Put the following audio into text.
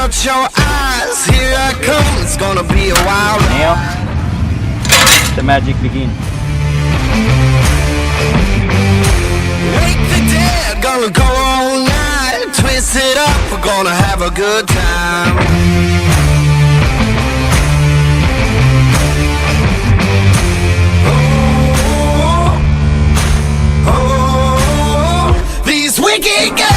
out your eyes, here I come, it's gonna be a while. Now, the magic begins. Wake the dead, gonna go all night, twist it up, we're gonna have a good time. Oh, oh, oh, these wicked guys.